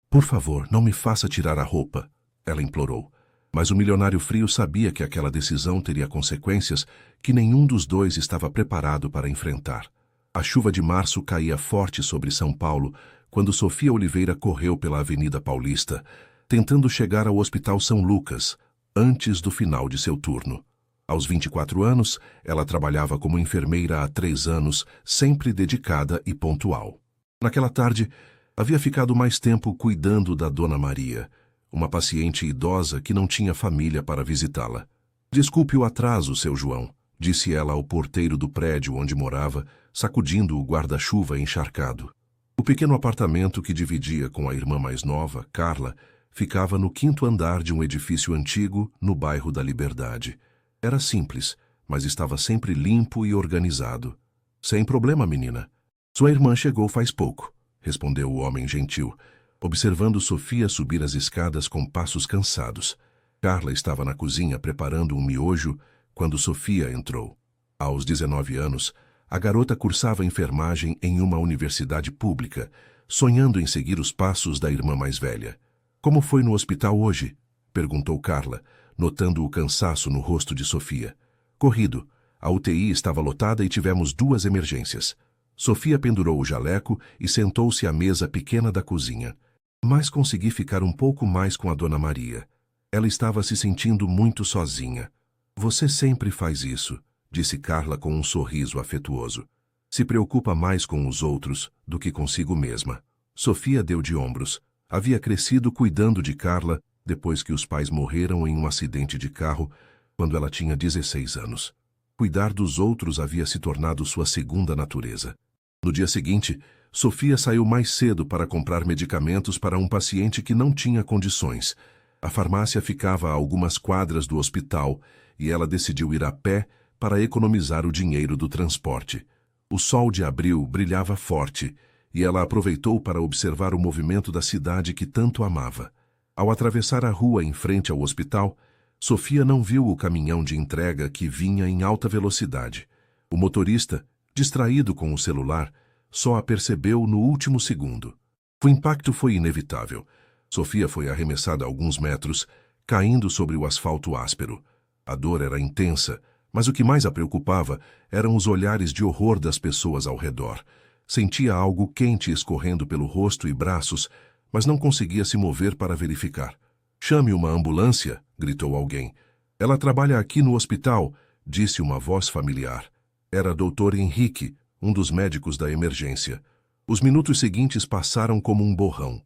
Por favor, não me faça tirar a roupa, ela implorou. Mas o milionário frio sabia que aquela decisão teria consequências que nenhum dos dois estava preparado para enfrentar. A chuva de março caía forte sobre São Paulo quando Sofia Oliveira correu pela Avenida Paulista, tentando chegar ao Hospital São Lucas, antes do final de seu turno. Aos 24 anos, ela trabalhava como enfermeira há 3 anos, sempre dedicada e pontual. Naquela tarde, havia ficado mais tempo cuidando da Dona Maria, uma paciente idosa que não tinha família para visitá-la. Desculpe o atraso, seu João, disse ela ao porteiro do prédio onde morava, sacudindo o guarda-chuva encharcado. O pequeno apartamento que dividia com a irmã mais nova, Carla, ficava no 5º andar de um edifício antigo no bairro da Liberdade. Era simples, mas estava sempre limpo e organizado. Sem problema, menina. Sua irmã chegou faz pouco, respondeu o homem gentil, observando Sofia subir as escadas com passos cansados. Carla estava na cozinha preparando um miojo quando Sofia entrou. Aos 19 anos, a garota cursava enfermagem em uma universidade pública, sonhando em seguir os passos da irmã mais velha. Como foi no hospital hoje? Perguntou Carla, notando o cansaço no rosto de Sofia. Corrido. A UTI estava lotada e tivemos 2 emergências. Sofia pendurou o jaleco e sentou-se à mesa pequena da cozinha. Mas consegui ficar um pouco mais com a Dona Maria. Ela estava se sentindo muito sozinha. Você sempre faz isso, disse Carla com um sorriso afetuoso. Se preocupa mais com os outros do que consigo mesma. Sofia deu de ombros. Havia crescido cuidando de Carla depois que os pais morreram em um acidente de carro quando ela tinha 16 anos. Cuidar dos outros havia se tornado sua segunda natureza. No dia seguinte, Sofia saiu mais cedo para comprar medicamentos para um paciente que não tinha condições. A farmácia ficava a algumas quadras do hospital e ela decidiu ir a pé para economizar o dinheiro do transporte. O sol de abril brilhava forte e ela aproveitou para observar o movimento da cidade que tanto amava. Ao atravessar a rua em frente ao hospital, Sofia não viu o caminhão de entrega que vinha em alta velocidade. O motorista, distraído com o celular, só a percebeu no último segundo. O impacto foi inevitável. Sofia foi arremessada a alguns metros, caindo sobre o asfalto áspero. A dor era intensa, mas o que mais a preocupava eram os olhares de horror das pessoas ao redor. Sentia algo quente escorrendo pelo rosto e braços, mas não conseguia se mover para verificar. Chame uma ambulância, gritou alguém. Ela trabalha aqui no hospital, disse uma voz familiar. Era Dr. Henrique, um dos médicos da emergência. Os minutos seguintes passaram como um borrão.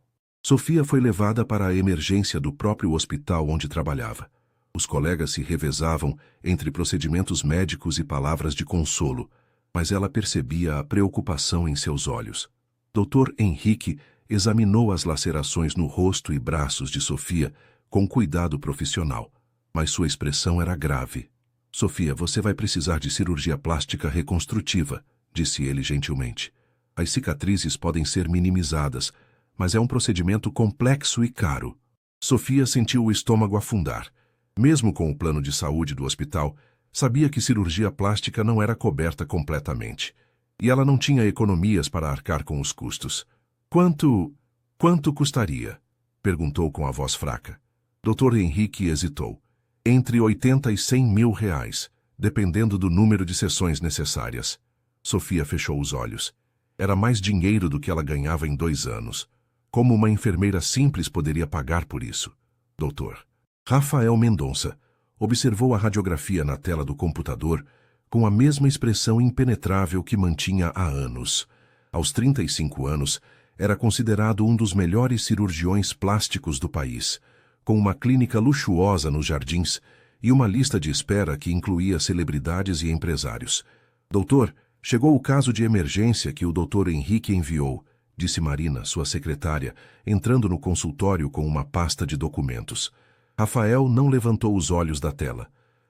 Sofia foi levada para a emergência do próprio hospital onde trabalhava. Os colegas se revezavam entre procedimentos médicos e palavras de consolo, mas ela percebia a preocupação em seus olhos. Dr. Henrique examinou as lacerações no rosto e braços de Sofia com cuidado profissional, mas sua expressão era grave. Sofia, você vai precisar de cirurgia plástica reconstrutiva, disse ele gentilmente. As cicatrizes podem ser minimizadas, mas é um procedimento complexo e caro. Sofia sentiu o estômago afundar. Mesmo com o plano de saúde do hospital, sabia que cirurgia plástica não era coberta completamente. E ela não tinha economias para arcar com os custos. Quanto custaria? Perguntou com a voz fraca. Dr. Henrique hesitou. Entre 80 e 100 mil reais, dependendo do número de sessões necessárias. Sofia fechou os olhos. Era mais dinheiro do que ela ganhava em 2 anos. Como uma enfermeira simples poderia pagar por isso? Doutor Rafael Mendonça observou a radiografia na tela do computador com a mesma expressão impenetrável que mantinha há anos. Aos 35 anos, era considerado um dos melhores cirurgiões plásticos do país, com uma clínica luxuosa nos Jardins e uma lista de espera que incluía celebridades e empresários. Doutor, chegou o caso de emergência que o Dr. Henrique enviou, disse Marina, sua secretária, entrando no consultório com uma pasta de documentos. Rafael não levantou os olhos da tela.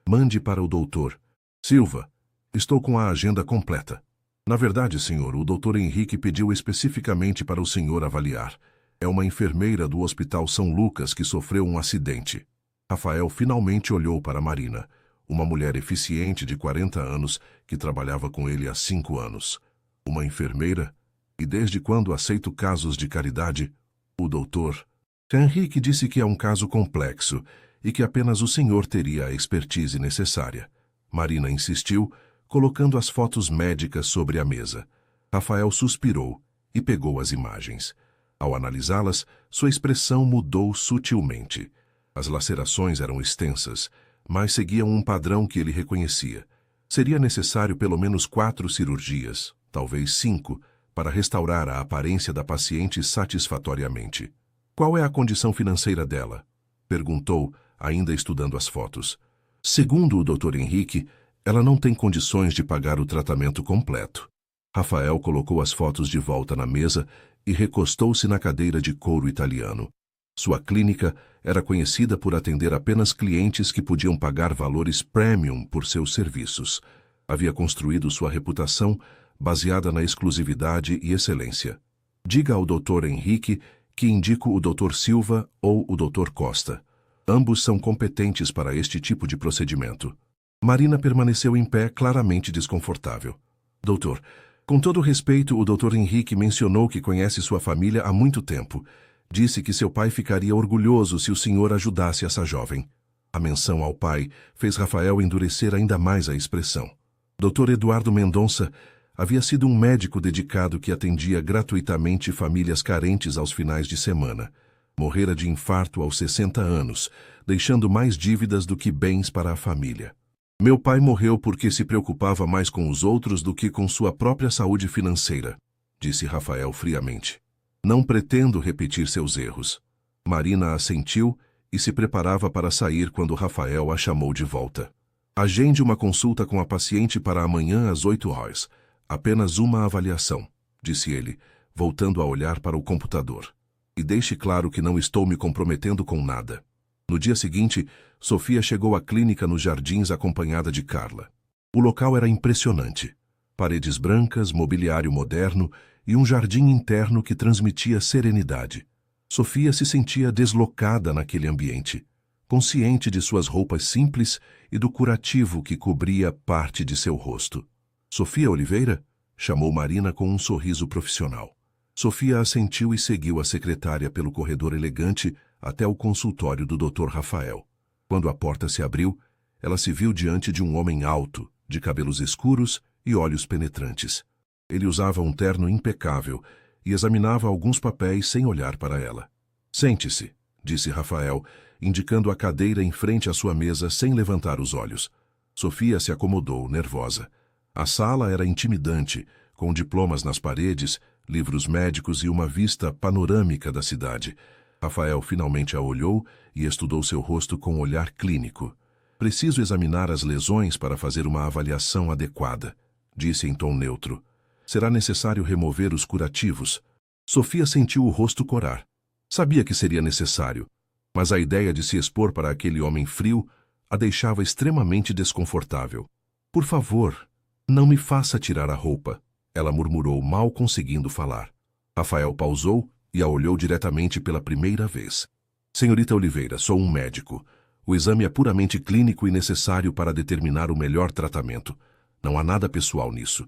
Mande para o doutor. Silva, estou com a agenda completa. Na verdade, senhor, o Dr. Henrique pediu especificamente para o senhor avaliar. É uma enfermeira do Hospital São Lucas que sofreu um acidente. Rafael finalmente olhou para Marina, uma mulher eficiente de 40 anos que trabalhava com ele há 5 anos. Uma enfermeira? E desde quando aceito casos de caridade? O doutor Henrique disse que é um caso complexo e que apenas o senhor teria a expertise necessária. Marina insistiu, colocando as fotos médicas sobre a mesa. Rafael suspirou e pegou as imagens. Ao analisá-las, sua expressão mudou sutilmente. As lacerações eram extensas, mas seguiam um padrão que ele reconhecia. Seria necessário pelo menos 4 cirurgias, talvez 5, para restaurar a aparência da paciente satisfatoriamente. Qual é a condição financeira dela? Perguntou, ainda estudando as fotos. Segundo o Dr. Henrique, ela não tem condições de pagar o tratamento completo. Rafael colocou as fotos de volta na mesa e recostou-se na cadeira de couro italiano. Sua clínica era conhecida por atender apenas clientes que podiam pagar valores premium por seus serviços. Havia construído sua reputação baseada na exclusividade e excelência. Diga ao Dr. Henrique que indico o Dr. Silva ou o Dr. Costa. Ambos são competentes para este tipo de procedimento. Marina permaneceu em pé, claramente desconfortável. Doutor, com todo respeito, o Dr. Henrique mencionou que conhece sua família há muito tempo. Disse que seu pai ficaria orgulhoso se o senhor ajudasse essa jovem. A menção ao pai fez Rafael endurecer ainda mais a expressão. Dr. Eduardo Mendonça havia sido um médico dedicado que atendia gratuitamente famílias carentes aos finais de semana. Morrera de infarto aos 60 anos, deixando mais dívidas do que bens para a família. Meu pai morreu porque se preocupava mais com os outros do que com sua própria saúde financeira, disse Rafael friamente. Não pretendo repetir seus erros. Marina assentiu e se preparava para sair quando Rafael a chamou de volta. Agende uma consulta com a paciente para amanhã às 8 horas. Apenas uma avaliação, disse ele, voltando a olhar para o computador. E deixe claro que não estou me comprometendo com nada. No dia seguinte, Sofia chegou à clínica nos Jardins acompanhada de Carla. O local era impressionante. Paredes brancas, mobiliário moderno e um jardim interno que transmitia serenidade. Sofia se sentia deslocada naquele ambiente, consciente de suas roupas simples e do curativo que cobria parte de seu rosto. Sofia Oliveira? Chamou Marina com um sorriso profissional. Sofia assentiu e seguiu a secretária pelo corredor elegante até o consultório do Dr. Rafael. Quando a porta se abriu, ela se viu diante de um homem alto, de cabelos escuros e olhos penetrantes. Ele usava um terno impecável e examinava alguns papéis sem olhar para ela. Sente-se, disse Rafael, indicando a cadeira em frente à sua mesa sem levantar os olhos. Sofia se acomodou, nervosa. A sala era intimidante, com diplomas nas paredes, livros médicos e uma vista panorâmica da cidade. Rafael finalmente a olhou e estudou seu rosto com um olhar clínico. Preciso examinar as lesões para fazer uma avaliação adequada, disse em tom neutro. Será necessário remover os curativos. Sofia sentiu o rosto corar. Sabia que seria necessário, mas a ideia de se expor para aquele homem frio a deixava extremamente desconfortável. Por favor, não me faça tirar a roupa, ela murmurou, mal conseguindo falar. Rafael pausou e a olhou diretamente pela primeira vez. Senhorita Oliveira, sou um médico. O exame é puramente clínico e necessário para determinar o melhor tratamento. Não há nada pessoal nisso.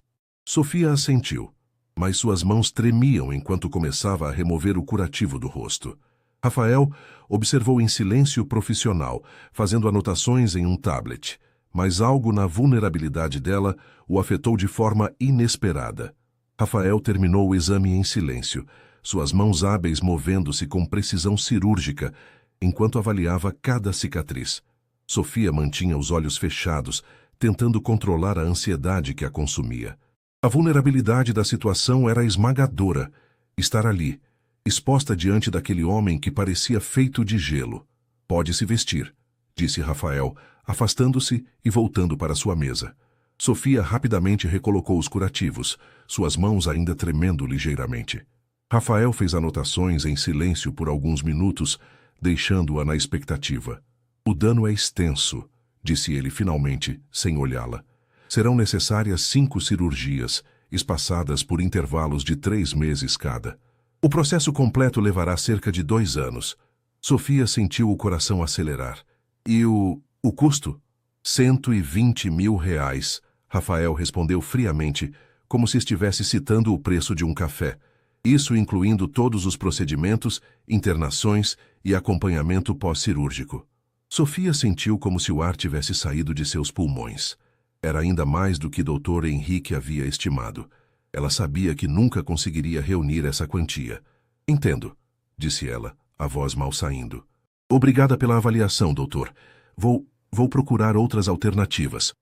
Sofia assentiu, mas suas mãos tremiam enquanto começava a remover o curativo do rosto. Rafael observou em silêncio profissional, fazendo anotações em um tablet, mas algo na vulnerabilidade dela o afetou de forma inesperada. Rafael terminou o exame em silêncio, suas mãos hábeis movendo-se com precisão cirúrgica, enquanto avaliava cada cicatriz. Sofia mantinha os olhos fechados, tentando controlar a ansiedade que a consumia. A vulnerabilidade da situação era esmagadora. Estar ali, exposta diante daquele homem que parecia feito de gelo. Pode se vestir, disse Rafael, afastando-se e voltando para sua mesa. Sofia rapidamente recolocou os curativos, suas mãos ainda tremendo ligeiramente. Rafael fez anotações em silêncio por alguns minutos, deixando-a na expectativa. O dano é extenso, disse ele finalmente, sem olhá-la. Serão necessárias 5 cirurgias, espaçadas por intervalos de 3 meses cada. O processo completo levará cerca de 2 anos. Sofia sentiu o coração acelerar. E o custo? 120 mil reais, Rafael respondeu friamente, como se estivesse citando o preço de um café. Isso incluindo todos os procedimentos, internações e acompanhamento pós-cirúrgico. Sofia sentiu como se o ar tivesse saído de seus pulmões. Era ainda mais do que Dr. Henrique havia estimado. Ela sabia que nunca conseguiria reunir essa quantia. Entendo, disse ela, a voz mal saindo. Obrigada pela avaliação, doutor. Vou procurar outras alternativas.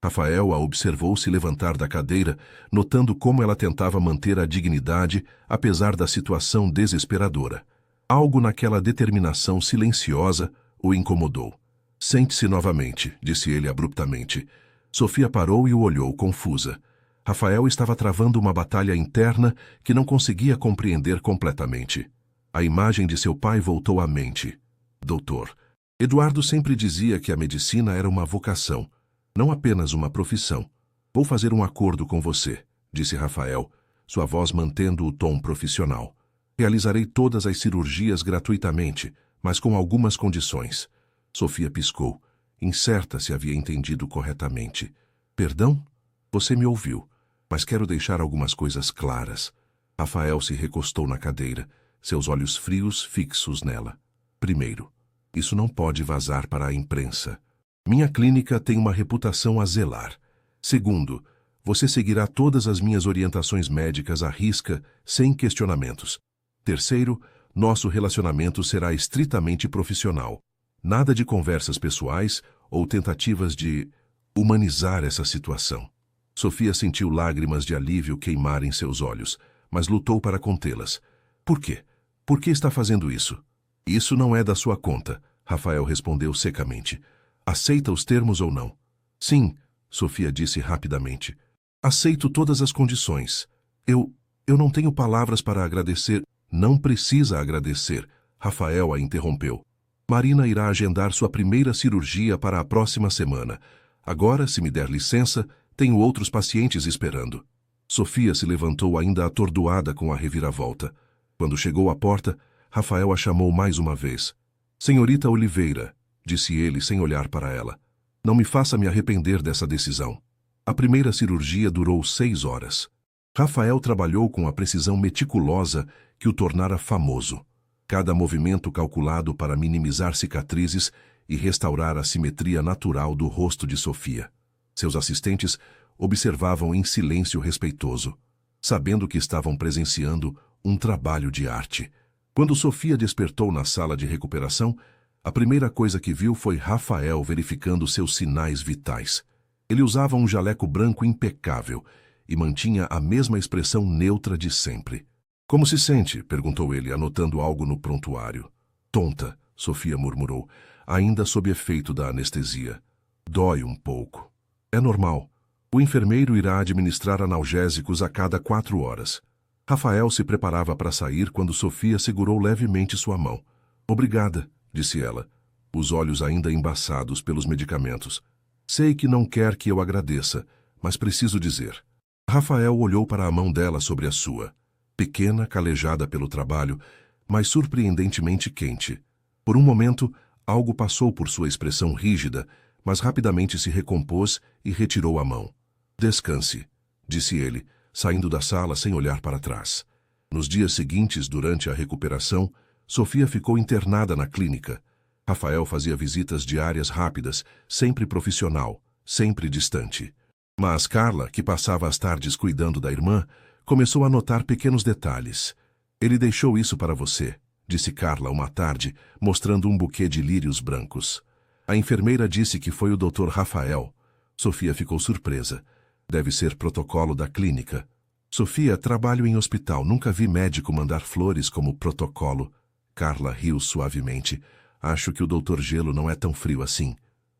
Rafael a observou se levantar da cadeira, notando como ela tentava manter a dignidade, apesar da situação desesperadora. Algo naquela determinação silenciosa o incomodou. Sente-se novamente, disse ele abruptamente. Sofia parou e o olhou, confusa. Rafael estava travando uma batalha interna que não conseguia compreender completamente. A imagem de seu pai voltou à mente. Doutor. Eduardo sempre dizia que a medicina era uma vocação, não apenas uma profissão. Vou fazer um acordo com você, disse Rafael, sua voz mantendo o tom profissional. Realizarei todas as cirurgias gratuitamente, mas com algumas condições. Sofia piscou, incerta se havia entendido corretamente. Perdão? Você me ouviu, mas quero deixar algumas coisas claras. Rafael se recostou na cadeira, seus olhos frios fixos nela. Primeiro, isso não pode vazar para a imprensa. Minha clínica tem uma reputação a zelar. Segundo, você seguirá todas as minhas orientações médicas à risca, sem questionamentos. Terceiro, nosso relacionamento será estritamente profissional. Nada de conversas pessoais ou tentativas de humanizar essa situação. Sofia sentiu lágrimas de alívio queimar em seus olhos, mas lutou para contê-las. Por quê? Por que está fazendo isso? Isso não é da sua conta, Rafael respondeu secamente. Aceita os termos ou não? Sim, Sofia disse rapidamente. Aceito todas as condições. Eu não tenho palavras para agradecer. Não precisa agradecer, Rafael a interrompeu. Marina irá agendar sua primeira cirurgia para a próxima semana. Agora, se me der licença, tenho outros pacientes esperando. Sofia se levantou ainda atordoada com a reviravolta. Quando chegou à porta, Rafael a chamou mais uma vez. Senhorita Oliveira, disse ele sem olhar para ela. Não me faça me arrepender dessa decisão. A primeira cirurgia durou 6 horas. Rafael trabalhou com a precisão meticulosa que o tornara famoso. Cada movimento calculado para minimizar cicatrizes e restaurar a simetria natural do rosto de Sofia. Seus assistentes observavam em silêncio respeitoso, sabendo que estavam presenciando um trabalho de arte. Quando Sofia despertou na sala de recuperação, a primeira coisa que viu foi Rafael verificando seus sinais vitais. Ele usava um jaleco branco impecável e mantinha a mesma expressão neutra de sempre. Como se sente? Perguntou ele, anotando algo no prontuário. Tonta, Sofia murmurou, ainda sob efeito da anestesia. Dói um pouco. É normal. O enfermeiro irá administrar analgésicos a cada 4 horas. Rafael se preparava para sair quando Sofia segurou levemente sua mão. Obrigada, disse ela, os olhos ainda embaçados pelos medicamentos. Sei que não quer que eu agradeça, mas preciso dizer. Rafael olhou para a mão dela sobre a sua. Pequena, calejada pelo trabalho, mas surpreendentemente quente. Por um momento, algo passou por sua expressão rígida, mas rapidamente se recompôs e retirou a mão. Descanse, disse ele, saindo da sala sem olhar para trás. Nos dias seguintes, durante a recuperação, Sofia ficou internada na clínica. Rafael fazia visitas diárias rápidas, sempre profissional, sempre distante. Mas Carla, que passava as tardes cuidando da irmã, começou a notar pequenos detalhes. Ele deixou isso para você, disse Carla uma tarde, mostrando um buquê de lírios brancos. A enfermeira disse que foi o Dr. Rafael. Sofia ficou surpresa. Deve ser protocolo da clínica. Sofia, trabalho em hospital, nunca vi médico mandar flores como protocolo. Carla riu suavemente. Acho que o Dr. Gelo não é tão frio assim.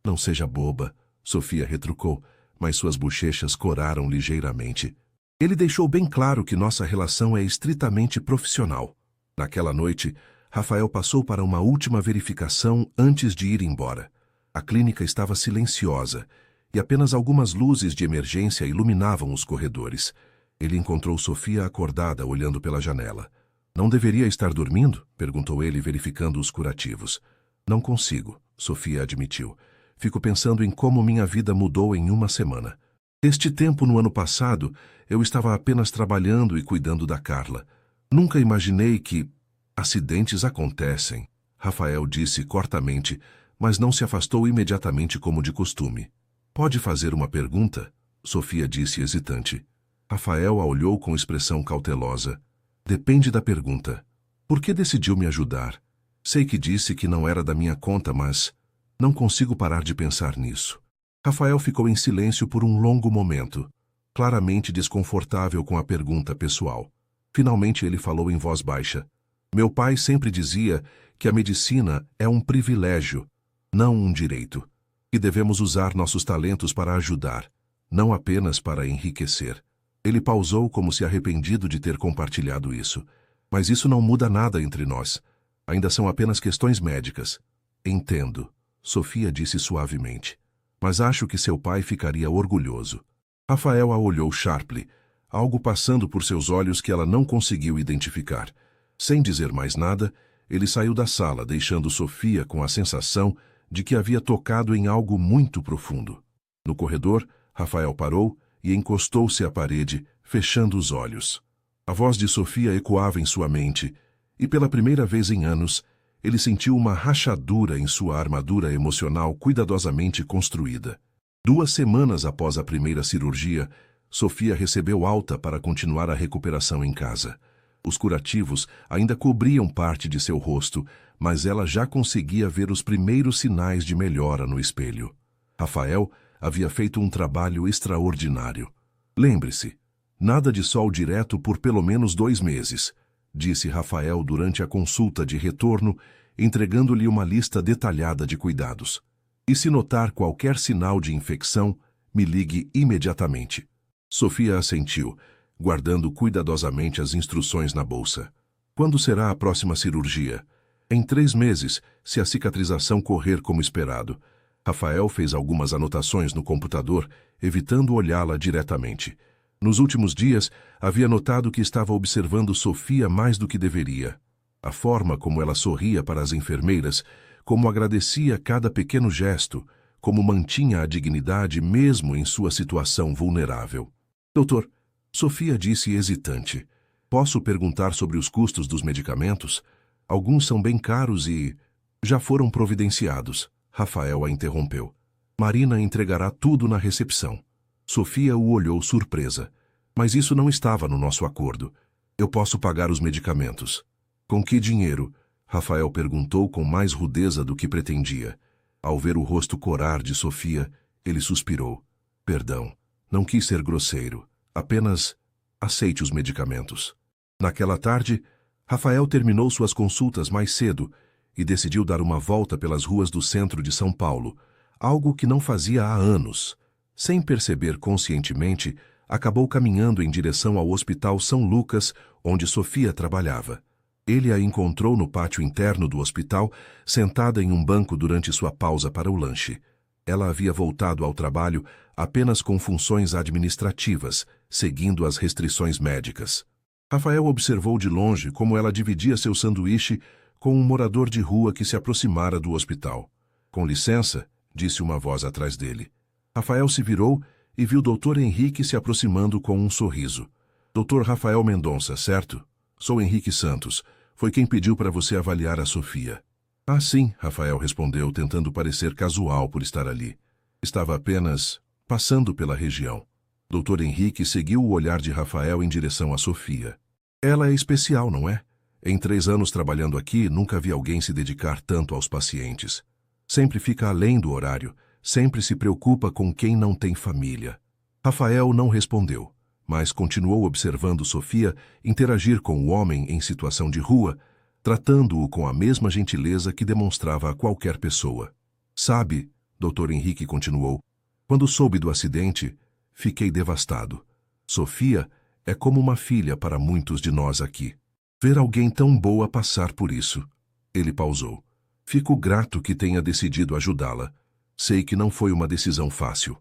Não seja boba, Sofia retrucou, mas suas bochechas coraram ligeiramente. Ele deixou bem claro que nossa relação é estritamente profissional. Naquela noite, Rafael passou para uma última verificação antes de ir embora. A clínica estava silenciosa e apenas algumas luzes de emergência iluminavam os corredores. Ele encontrou Sofia acordada, olhando pela janela. Não deveria estar dormindo? Perguntou ele, verificando os curativos. Não consigo, Sofia admitiu. Fico pensando em como minha vida mudou em uma semana. Este tempo no ano passado, eu estava apenas trabalhando e cuidando da Carla. Nunca imaginei que... Acidentes acontecem, Rafael disse cortamente, mas não se afastou imediatamente como de costume. Pode fazer uma pergunta? Sofia disse hesitante. Rafael a olhou com expressão cautelosa. Depende da pergunta. Por que decidiu me ajudar? Sei que disse que não era da minha conta, mas... Não consigo parar de pensar nisso. Rafael ficou em silêncio por um longo momento, claramente desconfortável com a pergunta pessoal. Finalmente ele falou em voz baixa. Meu pai sempre dizia que a medicina é um privilégio, não um direito, e devemos usar nossos talentos para ajudar, não apenas para enriquecer. Ele pausou como se arrependido de ter compartilhado isso. Mas isso não muda nada entre nós. Ainda são apenas questões médicas. Entendo, Sofia disse suavemente. Mas acho que seu pai ficaria orgulhoso. Rafael a olhou sharply, algo passando por seus olhos que ela não conseguiu identificar. Sem dizer mais nada, ele saiu da sala, deixando Sofia com a sensação de que havia tocado em algo muito profundo. No corredor, Rafael parou e encostou-se à parede, fechando os olhos. A voz de Sofia ecoava em sua mente, e pela primeira vez em anos, ele sentiu uma rachadura em sua armadura emocional cuidadosamente construída. 2 semanas após a primeira cirurgia, Sofia recebeu alta para continuar a recuperação em casa. Os curativos ainda cobriam parte de seu rosto, mas ela já conseguia ver os primeiros sinais de melhora no espelho. Rafael havia feito um trabalho extraordinário. Lembre-se, nada de sol direto por pelo menos 2 meses, disse Rafael durante a consulta de retorno, entregando-lhe uma lista detalhada de cuidados. E se notar qualquer sinal de infecção, me ligue imediatamente. Sofia assentiu, guardando cuidadosamente as instruções na bolsa. Quando será a próxima cirurgia? Em 3 meses, se a cicatrização correr como esperado. Rafael fez algumas anotações no computador, evitando olhá-la diretamente. Nos últimos dias, havia notado que estava observando Sofia mais do que deveria. A forma como ela sorria para as enfermeiras, como agradecia cada pequeno gesto, como mantinha a dignidade mesmo em sua situação vulnerável. Doutor, Sofia disse hesitante. Posso perguntar sobre os custos dos medicamentos? Alguns são bem caros e... Já foram providenciados. Rafael a interrompeu. Marina entregará tudo na recepção. Sofia o olhou surpresa. Mas isso não estava no nosso acordo. Eu posso pagar os medicamentos. Com que dinheiro? Rafael perguntou com mais rudeza do que pretendia. Ao ver o rosto corar de Sofia, ele suspirou. Perdão, não quis ser grosseiro. Apenas aceite os medicamentos. Naquela tarde, Rafael terminou suas consultas mais cedo e decidiu dar uma volta pelas ruas do centro de São Paulo, algo que não fazia há anos. Sem perceber conscientemente, acabou caminhando em direção ao Hospital São Lucas, onde Sofia trabalhava. Ele a encontrou no pátio interno do hospital, sentada em um banco durante sua pausa para o lanche. Ela havia voltado ao trabalho apenas com funções administrativas, seguindo as restrições médicas. Rafael observou de longe como ela dividia seu sanduíche com um morador de rua que se aproximara do hospital. Com licença, disse uma voz atrás dele. Rafael se virou e viu Dr. Henrique se aproximando com um sorriso. Dr. Rafael Mendonça, certo? Sou Henrique Santos. Foi quem pediu para você avaliar a Sofia. Ah, sim, Rafael respondeu, tentando parecer casual por estar ali. Estava apenas passando pela região. Dr. Henrique seguiu o olhar de Rafael em direção a Sofia. Ela é especial, não é? Em 3 anos trabalhando aqui, nunca vi alguém se dedicar tanto aos pacientes. Sempre fica além do horário, sempre se preocupa com quem não tem família. Rafael não respondeu, mas continuou observando Sofia interagir com o homem em situação de rua, tratando-o com a mesma gentileza que demonstrava a qualquer pessoa. Sabe, Dr. Henrique continuou, quando soube do acidente, fiquei devastado. Sofia é como uma filha para muitos de nós aqui. Ver alguém tão boa passar por isso. Ele pausou. Fico grato que tenha decidido ajudá-la. Sei que não foi uma decisão fácil.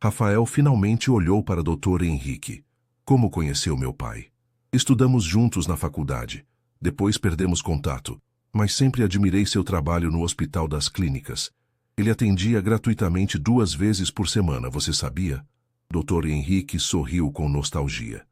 Rafael finalmente olhou para Dr. Henrique. Como conheceu meu pai? Estudamos juntos na faculdade. Depois perdemos contato, mas sempre admirei seu trabalho no Hospital das Clínicas. Ele atendia gratuitamente 2 vezes por semana, você sabia? Dr. Henrique sorriu com nostalgia.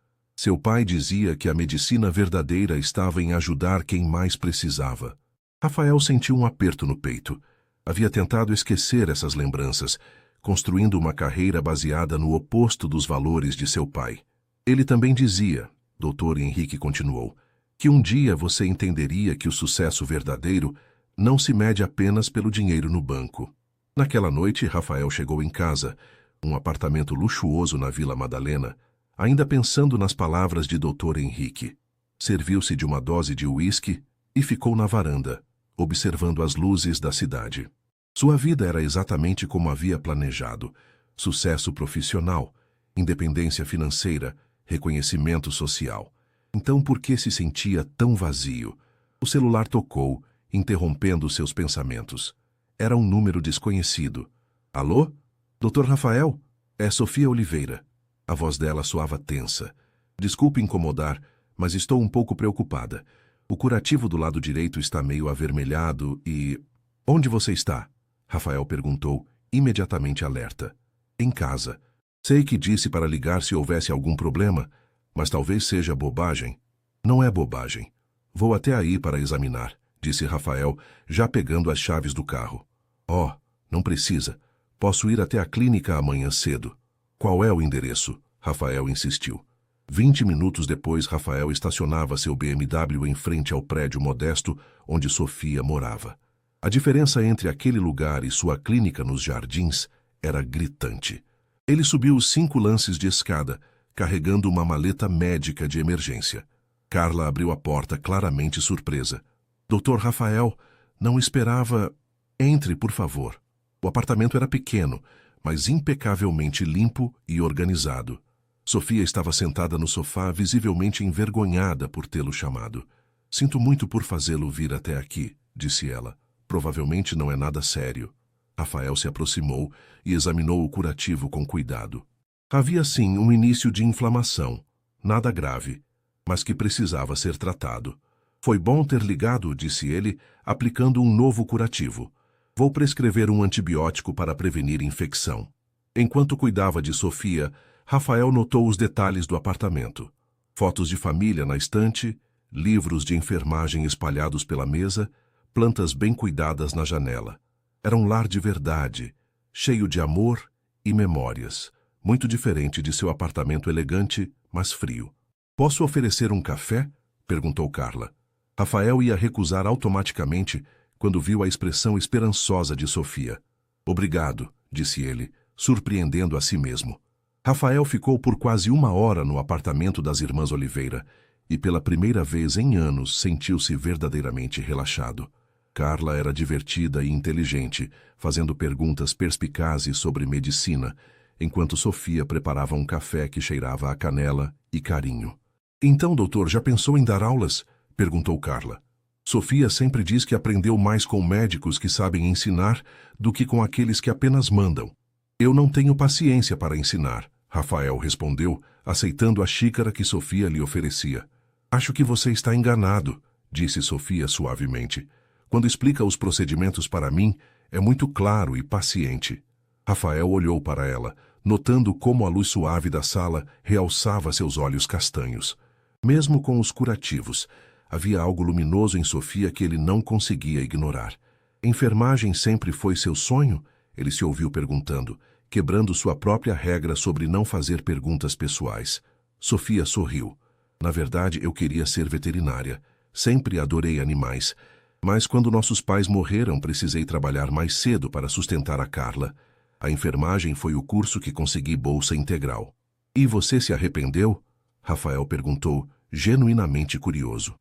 Seu pai dizia que a medicina verdadeira estava em ajudar quem mais precisava. Rafael sentiu um aperto no peito. Havia tentado esquecer essas lembranças, construindo uma carreira baseada no oposto dos valores de seu pai. Ele também dizia, Dr. Henrique continuou, que um dia você entenderia que o sucesso verdadeiro não se mede apenas pelo dinheiro no banco. Naquela noite, Rafael chegou em casa, um apartamento luxuoso na Vila Madalena, ainda pensando nas palavras de Dr. Henrique. Serviu-se de uma dose de uísque e ficou na varanda, observando as luzes da cidade. Sua vida era exatamente como havia planejado: sucesso profissional, independência financeira, reconhecimento social. Então, por que se sentia tão vazio? O celular tocou, interrompendo seus pensamentos. Era um número desconhecido. Alô? Dr. Rafael? É Sofia Oliveira. A voz dela soava tensa. Desculpe incomodar, mas estou um pouco preocupada. O curativo do lado direito está meio avermelhado e... Onde você está? Rafael perguntou, imediatamente alerta. Em casa. Sei que disse para ligar se houvesse algum problema, mas talvez seja bobagem. Não é bobagem. Vou até aí para examinar, disse Rafael, já pegando as chaves do carro. Oh, não precisa. Posso ir até a clínica amanhã cedo. Qual é o endereço? Rafael insistiu. 20 minutos depois, Rafael estacionava seu BMW em frente ao prédio modesto onde Sofia morava. A diferença entre aquele lugar e sua clínica nos jardins era gritante. Ele subiu os 5 lances de escada, carregando uma maleta médica de emergência. Carla abriu a porta, claramente surpresa. Dr. Rafael, não esperava... Entre, por favor. O apartamento era pequeno, mas impecavelmente limpo e organizado. Sofia estava sentada no sofá, visivelmente envergonhada por tê-lo chamado. Sinto muito por fazê-lo vir até aqui, disse ela. Provavelmente não é nada sério. Rafael se aproximou e examinou o curativo com cuidado. Havia sim um início de inflamação, nada grave, mas que precisava ser tratado. Foi bom ter ligado, disse ele, aplicando um novo curativo. Vou prescrever um antibiótico para prevenir infecção. Enquanto cuidava de Sofia, Rafael notou os detalhes do apartamento. Fotos de família na estante, livros de enfermagem espalhados pela mesa, plantas bem cuidadas na janela. Era um lar de verdade, cheio de amor e memórias, muito diferente de seu apartamento elegante, mas frio. Posso oferecer um café? Perguntou Carla. Rafael ia recusar automaticamente quando viu a expressão esperançosa de Sofia. Obrigado, disse ele, surpreendendo a si mesmo. Rafael ficou por quase 1 hora no apartamento das irmãs Oliveira e pela primeira vez em anos sentiu-se verdadeiramente relaxado. Carla era divertida e inteligente, fazendo perguntas perspicazes sobre medicina, enquanto Sofia preparava um café que cheirava a canela e carinho. Então, doutor, já pensou em dar aulas? Perguntou Carla. Sofia sempre diz que aprendeu mais com médicos que sabem ensinar do que com aqueles que apenas mandam. Eu não tenho paciência para ensinar, Rafael respondeu, aceitando a xícara que Sofia lhe oferecia. Acho que você está enganado, disse Sofia suavemente. Quando explica os procedimentos para mim, é muito claro e paciente. Rafael olhou para ela, notando como a luz suave da sala realçava seus olhos castanhos. Mesmo com os curativos, havia algo luminoso em Sofia que ele não conseguia ignorar. Enfermagem sempre foi seu sonho? Ele se ouviu perguntando, quebrando sua própria regra sobre não fazer perguntas pessoais. Sofia sorriu. Na verdade, eu queria ser veterinária. Sempre adorei animais. Mas quando nossos pais morreram, precisei trabalhar mais cedo para sustentar a Carla. A enfermagem foi o curso que consegui bolsa integral. E você se arrependeu? Rafael perguntou, genuinamente curioso.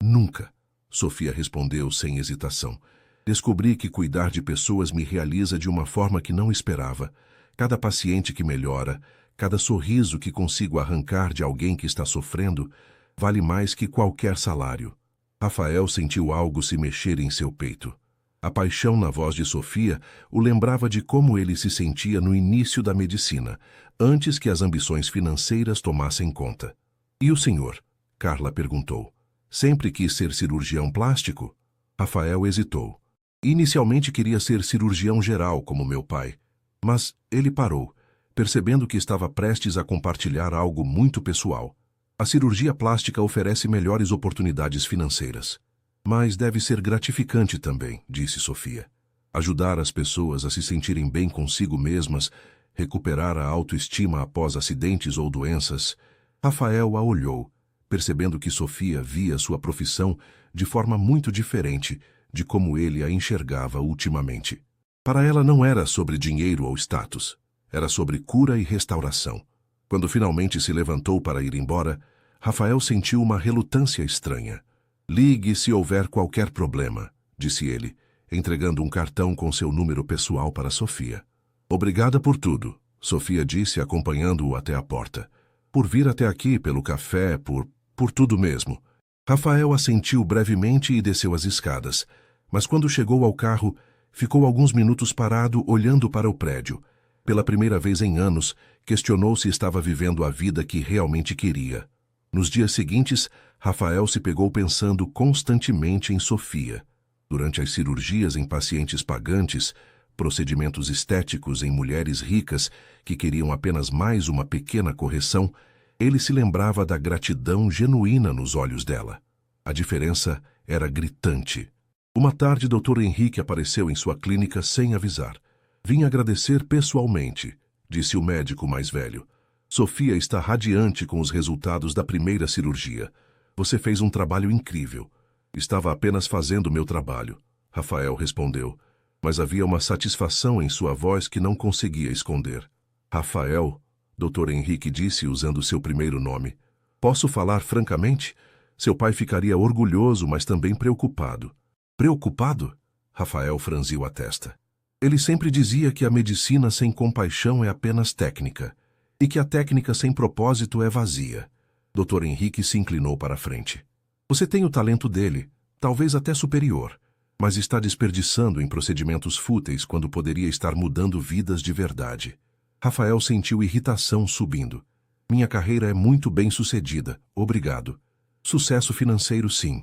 Nunca, Sofia respondeu sem hesitação. Descobri que cuidar de pessoas me realiza de uma forma que não esperava. Cada paciente que melhora, cada sorriso que consigo arrancar de alguém que está sofrendo, vale mais que qualquer salário. Rafael sentiu algo se mexer em seu peito. A paixão na voz de Sofia o lembrava de como ele se sentia no início da medicina, antes que as ambições financeiras tomassem conta. E o senhor? Carla perguntou. Sempre quis ser cirurgião plástico? Rafael hesitou. Inicialmente queria ser cirurgião geral, como meu pai. Mas ele parou, percebendo que estava prestes a compartilhar algo muito pessoal. A cirurgia plástica oferece melhores oportunidades financeiras. Mas deve ser gratificante também, disse Sofia. Ajudar as pessoas a se sentirem bem consigo mesmas, recuperar a autoestima após acidentes ou doenças. Rafael a olhou, percebendo que Sofia via sua profissão de forma muito diferente de como ele a enxergava ultimamente. Para ela não era sobre dinheiro ou status, era sobre cura e restauração. Quando finalmente se levantou para ir embora, Rafael sentiu uma relutância estranha. Ligue se houver qualquer problema, disse ele, entregando um cartão com seu número pessoal para Sofia. Obrigada por tudo, Sofia disse, acompanhando-o até a porta. Por vir até aqui, pelo café, por tudo mesmo. Rafael assentiu brevemente e desceu as escadas, mas quando chegou ao carro, ficou alguns minutos parado olhando para o prédio. Pela primeira vez em anos, questionou se estava vivendo a vida que realmente queria. Nos dias seguintes, Rafael se pegou pensando constantemente em Sofia. Durante as cirurgias em pacientes pagantes, procedimentos estéticos em mulheres ricas que queriam apenas mais uma pequena correção, ele se lembrava da gratidão genuína nos olhos dela. A diferença era gritante. Uma tarde, Dr. Henrique apareceu em sua clínica sem avisar. Vim agradecer pessoalmente, disse o médico mais velho. Sofia está radiante com os resultados da primeira cirurgia. Você fez um trabalho incrível. Estava apenas fazendo meu trabalho, Rafael respondeu, mas havia uma satisfação em sua voz que não conseguia esconder. Rafael, Dr. Henrique disse usando seu primeiro nome. Posso falar francamente? Seu pai ficaria orgulhoso, mas também preocupado. Preocupado? Rafael franziu a testa. Ele sempre dizia que a medicina sem compaixão é apenas técnica, e que a técnica sem propósito é vazia. Dr. Henrique se inclinou para a frente. Você tem o talento dele, talvez até superior, mas está desperdiçando em procedimentos fúteis quando poderia estar mudando vidas de verdade. Rafael sentiu irritação subindo. Minha carreira é muito bem-sucedida, obrigado. Sucesso financeiro, sim.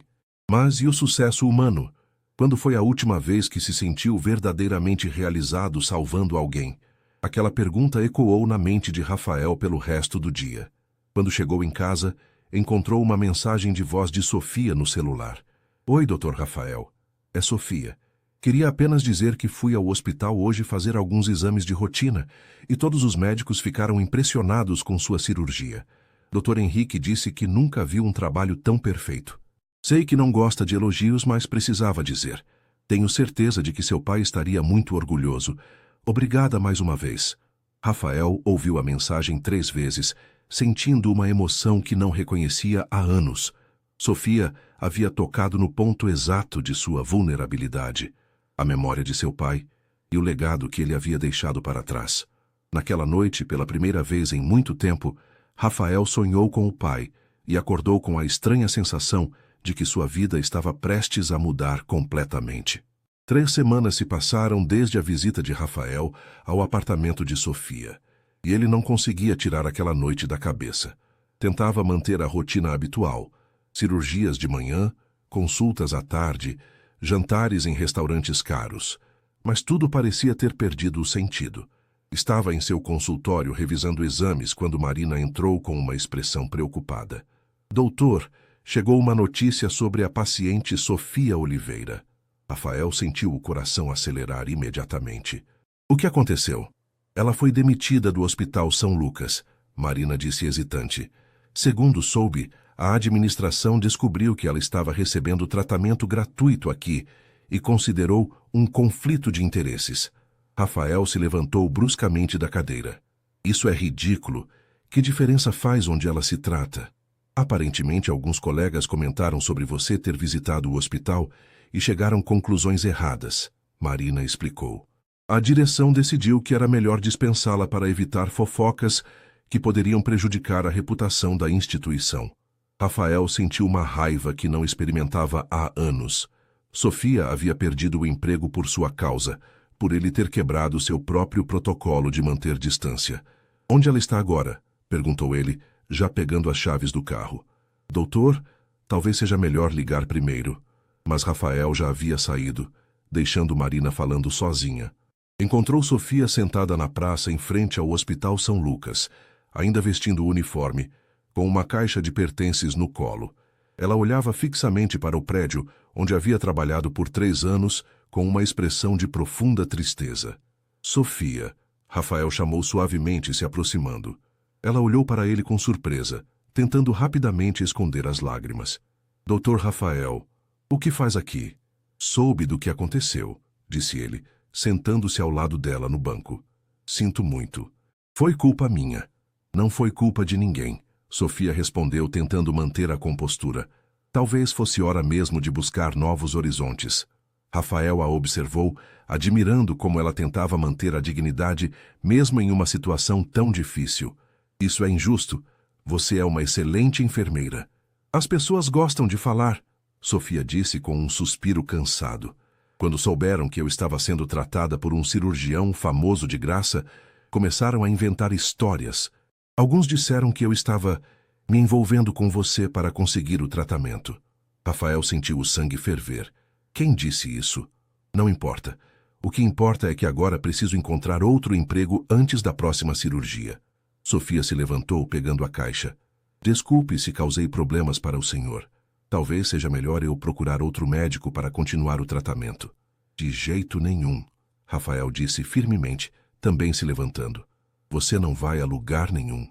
Mas e o sucesso humano? Quando foi a última vez que se sentiu verdadeiramente realizado salvando alguém? Aquela pergunta ecoou na mente de Rafael pelo resto do dia. Quando chegou em casa, encontrou uma mensagem de voz de Sofia no celular. Oi, Dr. Rafael. É Sofia. Queria apenas dizer que fui ao hospital hoje fazer alguns exames de rotina e todos os médicos ficaram impressionados com sua cirurgia. Dr. Henrique disse que nunca viu um trabalho tão perfeito. Sei que não gosta de elogios, mas precisava dizer. Tenho certeza de que seu pai estaria muito orgulhoso. Obrigada mais uma vez. Rafael ouviu a mensagem 3 vezes, sentindo uma emoção que não reconhecia há anos. Sofia havia tocado no ponto exato de sua vulnerabilidade, a memória de seu pai e o legado que ele havia deixado para trás. Naquela noite, pela primeira vez em muito tempo, Rafael sonhou com o pai e acordou com a estranha sensação de que sua vida estava prestes a mudar completamente. 3 semanas se passaram desde a visita de Rafael ao apartamento de Sofia, e ele não conseguia tirar aquela noite da cabeça. Tentava manter a rotina habitual, cirurgias de manhã, consultas à tarde, jantares em restaurantes caros, mas tudo parecia ter perdido o sentido. Estava em seu consultório revisando exames quando Marina entrou com uma expressão preocupada. Doutor, chegou uma notícia sobre a paciente Sofia Oliveira. Rafael sentiu o coração acelerar imediatamente. O que aconteceu? Ela foi demitida do Hospital São Lucas, Marina disse hesitante. Segundo soube, a administração descobriu que ela estava recebendo tratamento gratuito aqui e considerou um conflito de interesses. Rafael se levantou bruscamente da cadeira. Isso é ridículo. Que diferença faz onde ela se trata? Aparentemente, alguns colegas comentaram sobre você ter visitado o hospital e chegaram conclusões erradas, Marina explicou. A direção decidiu que era melhor dispensá-la para evitar fofocas que poderiam prejudicar a reputação da instituição. Rafael sentiu uma raiva que não experimentava há anos. Sofia havia perdido o emprego por sua causa, por ele ter quebrado seu próprio protocolo de manter distância. Onde ela está agora? Perguntou ele, já pegando as chaves do carro. Doutor, talvez seja melhor ligar primeiro. Mas Rafael já havia saído, deixando Marina falando sozinha. Encontrou Sofia sentada na praça em frente ao Hospital São Lucas, ainda vestindo o uniforme, com uma caixa de pertences no colo. Ela olhava fixamente para o prédio onde havia trabalhado por 3 anos, com uma expressão de profunda tristeza. Sofia, Rafael chamou suavemente, se aproximando. Ela olhou para ele com surpresa, tentando rapidamente esconder as lágrimas. Dr. Rafael, o que faz aqui? Soube do que aconteceu, disse ele, sentando-se ao lado dela no banco. Sinto muito. Foi culpa minha. Não foi culpa de ninguém, Sofia respondeu, tentando manter a compostura. Talvez fosse hora mesmo de buscar novos horizontes. Rafael a observou, admirando como ela tentava manter a dignidade mesmo em uma situação tão difícil. Isso é injusto. Você é uma excelente enfermeira. As pessoas gostam de falar, Sofia disse com um suspiro cansado. Quando souberam que eu estava sendo tratada por um cirurgião famoso de graça, começaram a inventar histórias. Alguns disseram que eu estava me envolvendo com você para conseguir o tratamento. Rafael sentiu o sangue ferver. Quem disse isso? Não importa. O que importa é que agora preciso encontrar outro emprego antes da próxima cirurgia. Sofia se levantou, pegando a caixa. Desculpe se causei problemas para o senhor. Talvez seja melhor eu procurar outro médico para continuar o tratamento. De jeito nenhum, Rafael disse firmemente, também se levantando. Você não vai a lugar nenhum.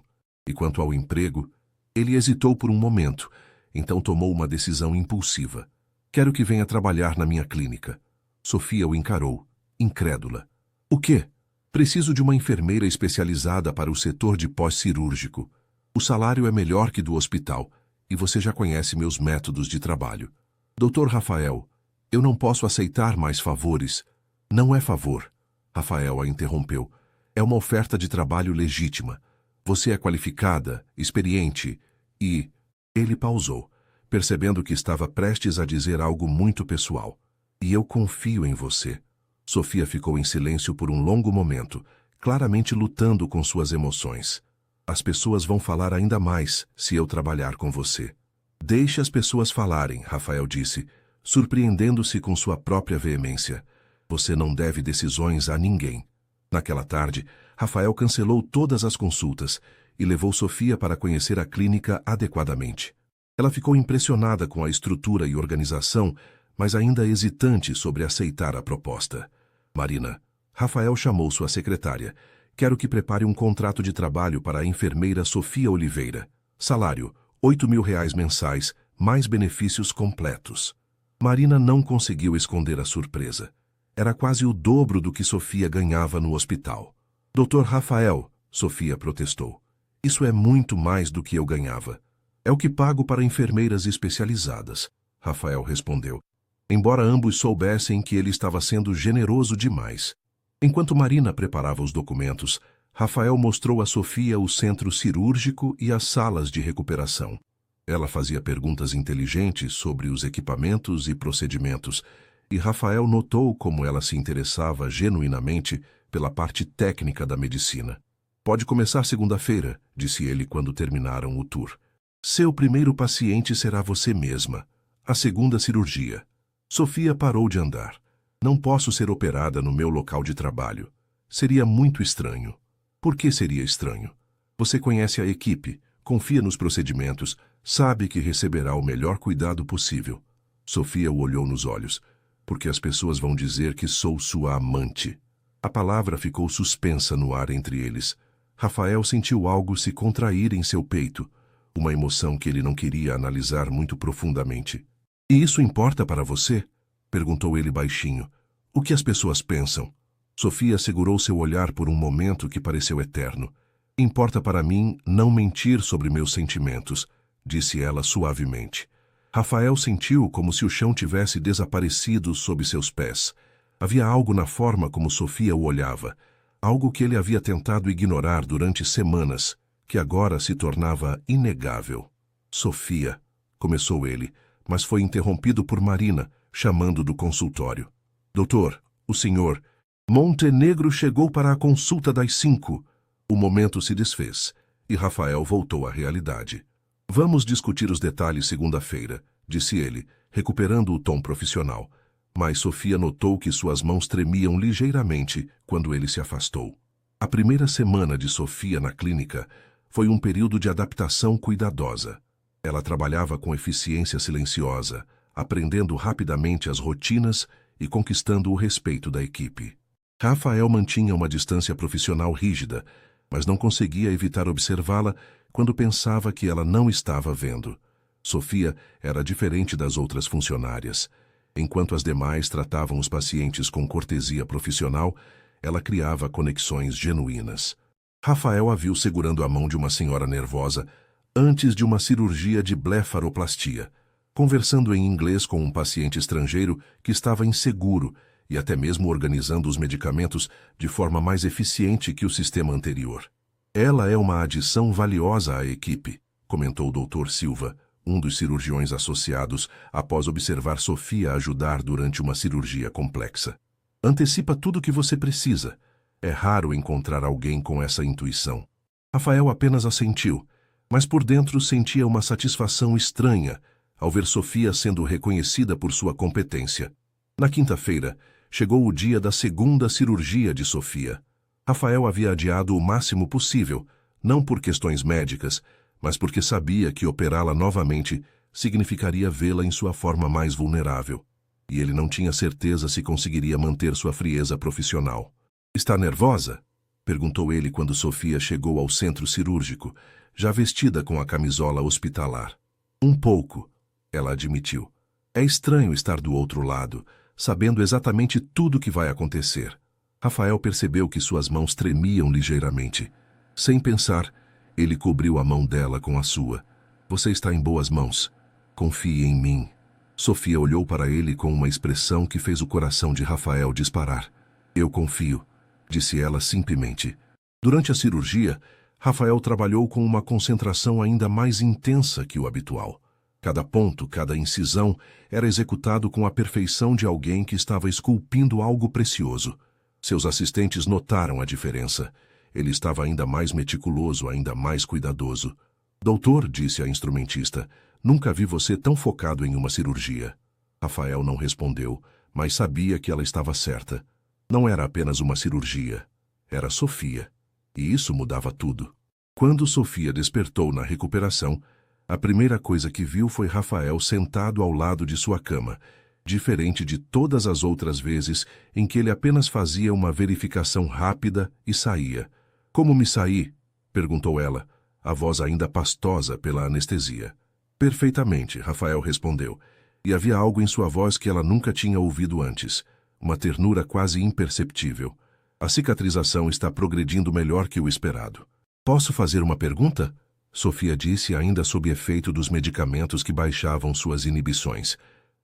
E quanto ao emprego, ele hesitou por um momento, então tomou uma decisão impulsiva. Quero que venha trabalhar na minha clínica. Sofia o encarou, incrédula. O quê? Preciso de uma enfermeira especializada para o setor de pós-cirúrgico. O salário é melhor que do hospital, e você já conhece meus métodos de trabalho. Dr. Rafael, eu não posso aceitar mais favores. Não é favor. Rafael a interrompeu. É uma oferta de trabalho legítima. Você é qualificada, experiente e... Ele pausou, percebendo que estava prestes a dizer algo muito pessoal. E eu confio em você. Sofia ficou em silêncio por um longo momento, claramente lutando com suas emoções. As pessoas vão falar ainda mais se eu trabalhar com você. Deixe as pessoas falarem, Rafael disse, surpreendendo-se com sua própria veemência. Você não deve decisões a ninguém. Naquela tarde, Rafael cancelou todas as consultas e levou Sofia para conhecer a clínica adequadamente. Ela ficou impressionada com a estrutura e organização, mas ainda hesitante sobre aceitar a proposta. Marina, Rafael chamou sua secretária. Quero que prepare um contrato de trabalho para a enfermeira Sofia Oliveira. Salário, R$ 8.000 mensais, mais benefícios completos. Marina não conseguiu esconder a surpresa. Era quase o dobro do que Sofia ganhava no hospital. Dr. Rafael, Sofia protestou. Isso é muito mais do que eu ganhava. É o que pago para enfermeiras especializadas, Rafael respondeu. Embora ambos soubessem que ele estava sendo generoso demais. Enquanto Marina preparava os documentos, Rafael mostrou a Sofia o centro cirúrgico e as salas de recuperação. Ela fazia perguntas inteligentes sobre os equipamentos e procedimentos, e Rafael notou como ela se interessava genuinamente pela parte técnica da medicina. Pode começar segunda-feira, disse ele quando terminaram o tour. Seu primeiro paciente será você mesma. A segunda cirurgia. Sofia parou de andar. Não posso ser operada no meu local de trabalho. Seria muito estranho. Por que seria estranho? Você conhece a equipe, confia nos procedimentos, sabe que receberá o melhor cuidado possível. Sofia o olhou nos olhos. Porque as pessoas vão dizer que sou sua amante. A palavra ficou suspensa no ar entre eles. Rafael sentiu algo se contrair em seu peito, uma emoção que ele não queria analisar muito profundamente. E isso importa para você? Perguntou ele baixinho. O que as pessoas pensam? Sofia segurou seu olhar por um momento que pareceu eterno. Importa para mim não mentir sobre meus sentimentos, disse ela suavemente. Rafael sentiu como se o chão tivesse desaparecido sob seus pés. Havia algo na forma como Sofia o olhava, algo que ele havia tentado ignorar durante semanas, que agora se tornava inegável. Sofia, começou ele, mas foi interrompido por Marina, chamando do consultório. Doutor, o senhor... Montenegro chegou para a consulta das 5. O momento se desfez, e Rafael voltou à realidade. Vamos discutir os detalhes segunda-feira, disse ele, recuperando o tom profissional. Mas Sofia notou que suas mãos tremiam ligeiramente quando ele se afastou. A primeira semana de Sofia na clínica Foi um período de adaptação cuidadosa. Ela trabalhava com eficiência silenciosa, aprendendo rapidamente as rotinas e conquistando o respeito da equipe. Rafael mantinha uma distância profissional rígida, mas não conseguia evitar observá-la quando pensava que ela não estava vendo. Sofia era diferente das outras funcionárias. Enquanto as demais tratavam os pacientes com cortesia profissional, ela criava conexões genuínas. Rafael a viu segurando a mão de uma senhora nervosa antes de uma cirurgia de blefaroplastia, conversando em inglês com um paciente estrangeiro que estava inseguro e até mesmo organizando os medicamentos de forma mais eficiente que o sistema anterior. Ela é uma adição valiosa à equipe, comentou o Dr. Silva, um dos cirurgiões associados, após observar Sofia ajudar durante uma cirurgia complexa. Antecipa tudo o que você precisa. É raro encontrar alguém com essa intuição. Rafael apenas assentiu, mas por dentro sentia uma satisfação estranha ao ver Sofia sendo reconhecida por sua competência. Na quinta-feira, chegou o dia da segunda cirurgia de Sofia. Rafael havia adiado o máximo possível, não por questões médicas, mas porque sabia que operá-la novamente significaria vê-la em sua forma mais vulnerável. E ele não tinha certeza se conseguiria manter sua frieza profissional. "Está nervosa?" perguntou ele quando Sofia chegou ao centro cirúrgico, já vestida com a camisola hospitalar. "Um pouco", ela admitiu. "É estranho estar do outro lado, sabendo exatamente tudo o que vai acontecer." Rafael percebeu que suas mãos tremiam ligeiramente. Sem pensar, ele cobriu a mão dela com a sua. "Você está em boas mãos. Confie em mim." Sofia olhou para ele com uma expressão que fez o coração de Rafael disparar. "Eu confio", disse ela simplesmente. Durante a cirurgia, Rafael trabalhou com uma concentração ainda mais intensa que o habitual. Cada ponto, cada incisão era executado com a perfeição de alguém que estava esculpindo algo precioso. Seus assistentes notaram a diferença. Ele estava ainda mais meticuloso, ainda mais cuidadoso. "Doutor", disse a instrumentista, "nunca vi você tão focado em uma cirurgia." Rafael não respondeu, mas sabia que ela estava certa. Não era apenas uma cirurgia. Era Sofia. E isso mudava tudo. Quando Sofia despertou na recuperação, a primeira coisa que viu foi Rafael sentado ao lado de sua cama, diferente de todas as outras vezes em que ele apenas fazia uma verificação rápida e saía. "Como me saí?" perguntou ela, a voz ainda pastosa pela anestesia. "Perfeitamente", Rafael respondeu, e havia algo em sua voz que ela nunca tinha ouvido antes, uma ternura quase imperceptível. "A cicatrização está progredindo melhor que o esperado." "Posso fazer uma pergunta?" Sofia disse, ainda sob efeito dos medicamentos que baixavam suas inibições.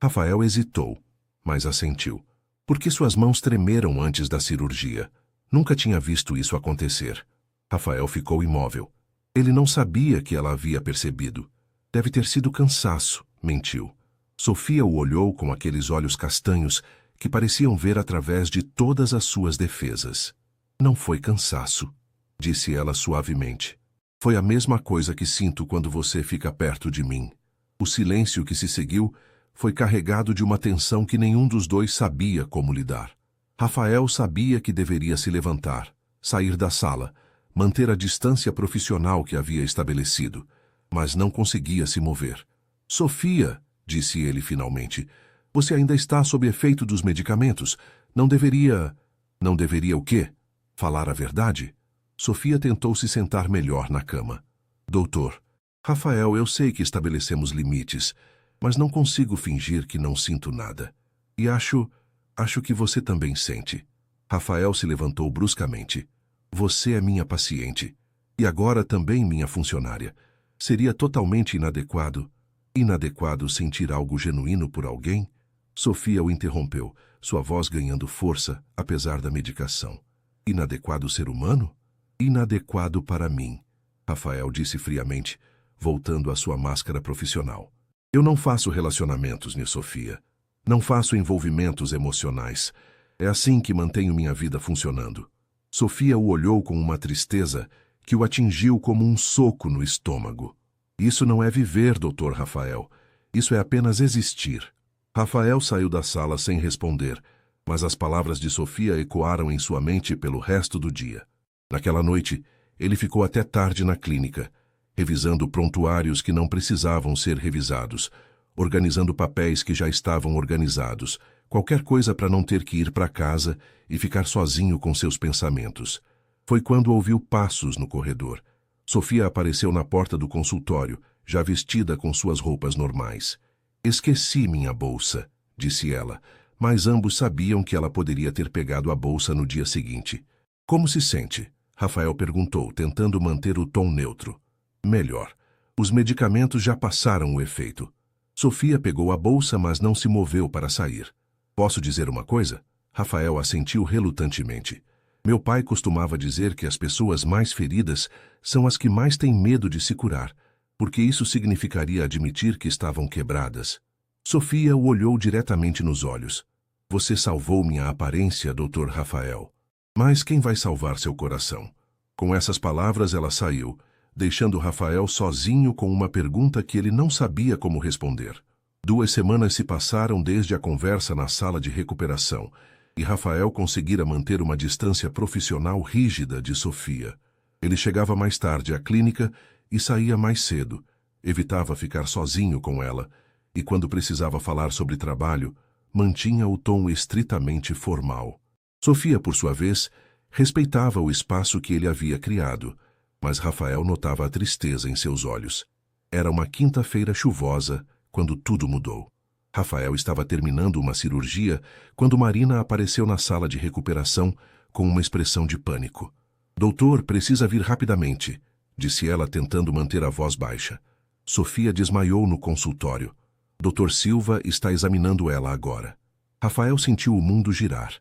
Rafael hesitou, mas assentiu. "Por que suas mãos tremeram antes da cirurgia?" Nunca tinha visto isso acontecer. Rafael ficou imóvel. Ele não sabia que ela havia percebido. "Deve ter sido cansaço", mentiu. Sofia o olhou com aqueles olhos castanhos que pareciam ver através de todas as suas defesas. "Não foi cansaço", disse ela suavemente. "Foi a mesma coisa que sinto quando você fica perto de mim." O silêncio que se seguiu foi carregado de uma tensão que nenhum dos dois sabia como lidar. Rafael sabia que deveria se levantar, sair da sala, manter a distância profissional que havia estabelecido, mas não conseguia se mover. "Sofia", disse ele finalmente, "você ainda está sob efeito dos medicamentos. Não deveria... Não deveria o quê? Falar a verdade?" Sofia tentou se sentar melhor na cama. "Doutor, Rafael, eu sei que estabelecemos limites, mas não consigo fingir que não sinto nada. E acho que você também sente." Rafael se levantou bruscamente. "Você é minha paciente, e agora também minha funcionária. Seria totalmente inadequado sentir algo genuíno por alguém?" Sofia o interrompeu, sua voz ganhando força, apesar da medicação. "Inadequado ser humano?" "Inadequado para mim", Rafael disse friamente, voltando à sua máscara profissional. "Eu não faço relacionamentos, Sofia. Não faço envolvimentos emocionais. É assim que mantenho minha vida funcionando." Sofia o olhou com uma tristeza que o atingiu como um soco no estômago. "Isso não é viver, Dr. Rafael. Isso é apenas existir." Rafael saiu da sala sem responder, mas as palavras de Sofia ecoaram em sua mente pelo resto do dia. Naquela noite, Ele ficou até tarde na clínica, revisando prontuários que não precisavam ser revisados, organizando papéis que já estavam organizados, qualquer coisa para não ter que ir para casa e ficar sozinho com seus pensamentos. Foi quando ouviu passos no corredor. Sofia apareceu na porta do consultório, já vestida com suas roupas normais. Esqueci minha bolsa, disse ela, mas ambos sabiam que ela poderia ter pegado a bolsa no dia seguinte. Como se sente? Rafael perguntou, tentando manter o tom neutro. Melhor. Os medicamentos já passaram o efeito. Sofia pegou a bolsa, mas não se moveu para sair. Posso dizer uma coisa? Rafael assentiu relutantemente. Meu pai costumava dizer que as pessoas mais feridas são as que mais têm medo de se curar, porque isso significaria admitir que estavam quebradas. Sofia o olhou diretamente nos olhos. Você salvou minha aparência, Dr. Rafael. Mas quem vai salvar seu coração? Com essas palavras ela saiu, deixando Rafael sozinho com uma pergunta que ele não sabia como responder. 2 semanas se passaram desde a conversa na sala de recuperação, e Rafael conseguira manter uma distância profissional rígida de Sofia. Ele chegava mais tarde à clínica e saía mais cedo, evitava ficar sozinho com ela, e quando precisava falar sobre trabalho, mantinha o tom estritamente formal. Sofia, por sua vez, respeitava o espaço que ele havia criado, mas Rafael notava a tristeza em seus olhos. Era uma quinta-feira chuvosa, quando tudo mudou. Rafael estava terminando uma cirurgia quando Marina apareceu na sala de recuperação com uma expressão de pânico. Doutor, precisa vir rapidamente, disse ela tentando manter a voz baixa. Sofia desmaiou no consultório. Dr. Silva está examinando ela agora. Rafael sentiu o mundo girar.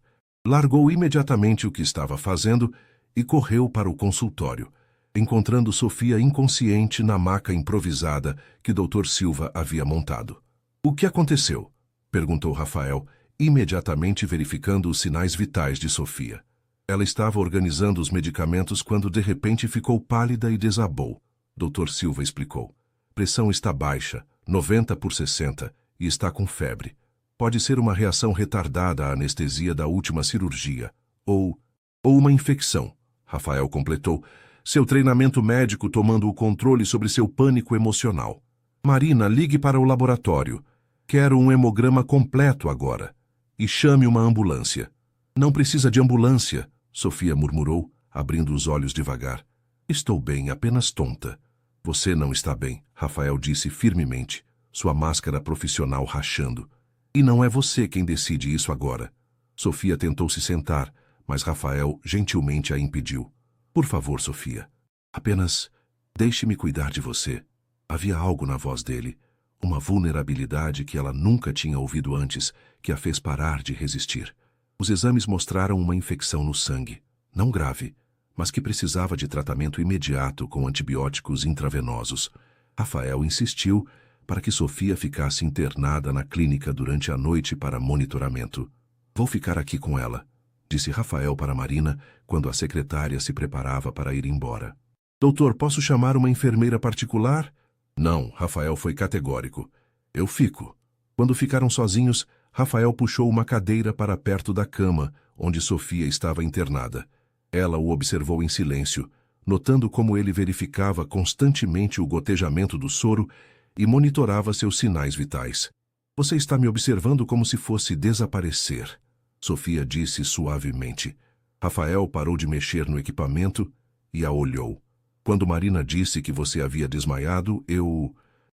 Largou imediatamente o que estava fazendo e correu para o consultório, encontrando Sofia inconsciente na maca improvisada que Dr. Silva havia montado. O que aconteceu? Perguntou Rafael, imediatamente verificando os sinais vitais de Sofia. Ela estava organizando os medicamentos quando de repente ficou pálida e desabou. Dr. Silva explicou. Pressão está baixa, 90/60, e está com febre. Pode ser uma reação retardada à anestesia da última cirurgia. Ou uma infecção, Rafael completou, seu treinamento médico tomando o controle sobre seu pânico emocional. Marina, ligue para o laboratório. Quero um hemograma completo agora. E chame uma ambulância. Não precisa de ambulância, Sofia murmurou, abrindo os olhos devagar. Estou bem, apenas tonta. Você não está bem, Rafael disse firmemente, sua máscara profissional rachando. E não é você quem decide isso agora. Sofia tentou se sentar, mas Rafael gentilmente a impediu. Por favor, Sofia, apenas deixe-me cuidar de você. Havia algo na voz dele, uma vulnerabilidade que ela nunca tinha ouvido antes, que a fez parar de resistir. Os exames mostraram uma infecção no sangue, não grave, mas que precisava de tratamento imediato com antibióticos intravenosos. Rafael insistiu para que Sofia ficasse internada na clínica durante a noite para monitoramento. Vou ficar aqui com ela, disse Rafael para Marina quando a secretária se preparava para ir embora. Doutor, posso chamar uma enfermeira particular? Não, Rafael foi categórico. Eu fico. Quando ficaram sozinhos, Rafael puxou uma cadeira para perto da cama, onde Sofia estava internada. Ela o observou em silêncio, notando como ele verificava constantemente o gotejamento do soro e monitorava seus sinais vitais. Você está me observando como se fosse desaparecer, Sofia disse suavemente. Rafael parou de mexer no equipamento e a olhou. Quando Marina disse que você havia desmaiado,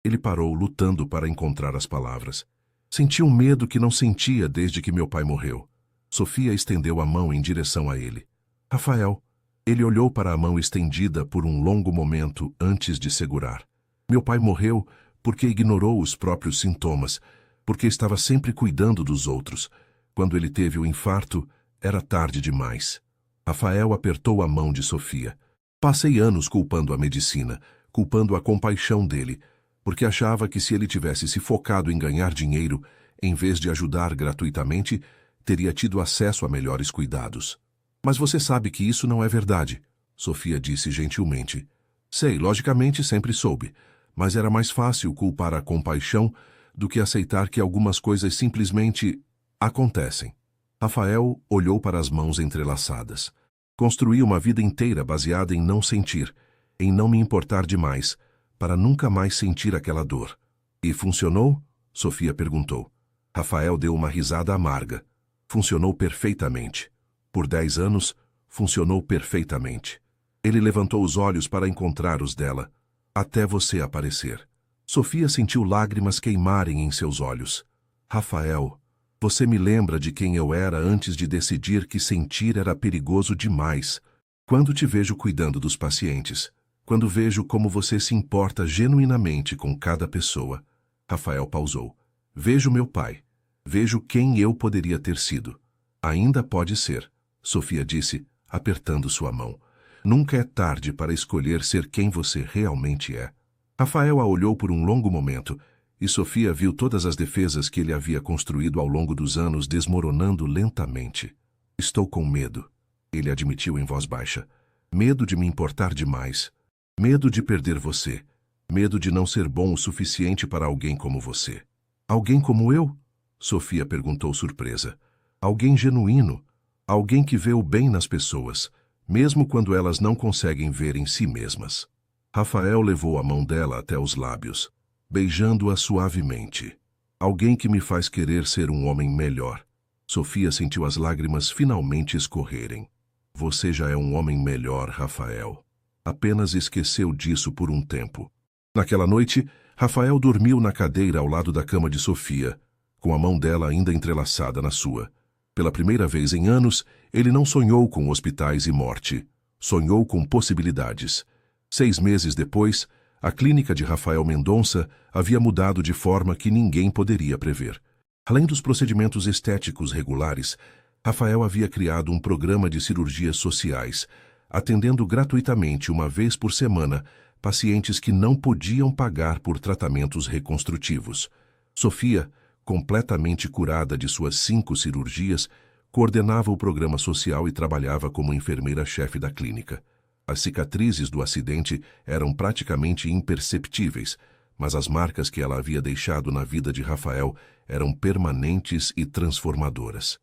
Ele parou, lutando para encontrar as palavras. Senti um medo que não sentia desde que meu pai morreu. Sofia estendeu a mão em direção a ele. Rafael. Ele olhou para a mão estendida por um longo momento antes de segurar. Meu pai morreu porque ignorou os próprios sintomas, porque estava sempre cuidando dos outros. Quando ele teve o infarto, era tarde demais. Rafael apertou a mão de Sofia. Passei anos culpando a medicina, culpando a compaixão dele, porque achava que se ele tivesse se focado em ganhar dinheiro, em vez de ajudar gratuitamente, teria tido acesso a melhores cuidados. Mas você sabe que isso não é verdade, Sofia disse gentilmente. Sei, logicamente sempre soube, mas era mais fácil culpar a compaixão do que aceitar que algumas coisas simplesmente acontecem. Rafael olhou para as mãos entrelaçadas. Construí uma vida inteira baseada em não sentir, em não me importar demais, para nunca mais sentir aquela dor. E funcionou? Sofia perguntou. Rafael deu uma risada amarga. Funcionou perfeitamente. Por 10 anos, funcionou perfeitamente. Ele levantou os olhos para encontrar os dela. Até você aparecer. Sofia sentiu lágrimas queimarem em seus olhos. Rafael, você me lembra de quem eu era antes de decidir que sentir era perigoso demais. Quando te vejo cuidando dos pacientes, quando vejo como você se importa genuinamente com cada pessoa. Rafael pausou. Vejo meu pai. Vejo quem eu poderia ter sido. Ainda pode ser, Sofia disse, apertando sua mão. Nunca é tarde para escolher ser quem você realmente é. Rafael a olhou por um longo momento, e Sofia viu todas as defesas que ele havia construído ao longo dos anos desmoronando lentamente. Estou com medo, ele admitiu em voz baixa. Medo de me importar demais. Medo de perder você. Medo de não ser bom o suficiente para alguém como você. Alguém como eu? Sofia perguntou surpresa. Alguém genuíno. Alguém que vê o bem nas pessoas, mesmo quando elas não conseguem ver em si mesmas. Rafael levou a mão dela até os lábios, beijando-a suavemente. Alguém que me faz querer ser um homem melhor. Sofia sentiu as lágrimas finalmente escorrerem. Você já é um homem melhor, Rafael. Apenas esqueceu disso por um tempo. Naquela noite, Rafael dormiu na cadeira ao lado da cama de Sofia, com a mão dela ainda entrelaçada na sua. Pela primeira vez em anos, ele não sonhou com hospitais e morte. Sonhou com possibilidades. 6 meses depois, a clínica de Rafael Mendonça havia mudado de forma que ninguém poderia prever. Além dos procedimentos estéticos regulares, Rafael havia criado um programa de cirurgias sociais, atendendo gratuitamente uma vez por semana pacientes que não podiam pagar por tratamentos reconstrutivos. Sofia, completamente curada de suas 5 cirurgias, coordenava o programa social e trabalhava como enfermeira-chefe da clínica. As cicatrizes do acidente eram praticamente imperceptíveis, mas as marcas que ela havia deixado na vida de Rafael eram permanentes e transformadoras.